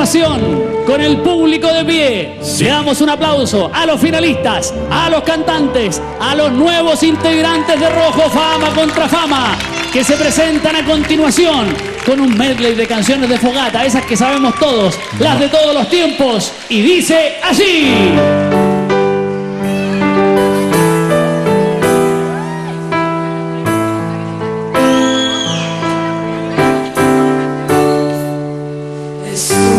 continuación, con el público de pie, le damos un aplauso a los finalistas, a los cantantes, a los nuevos integrantes de Rojo Fama contra Fama, que se presentan a continuación con un medley de canciones de fogata, esas que sabemos todos, las de todos los tiempos, y dice así. Estoy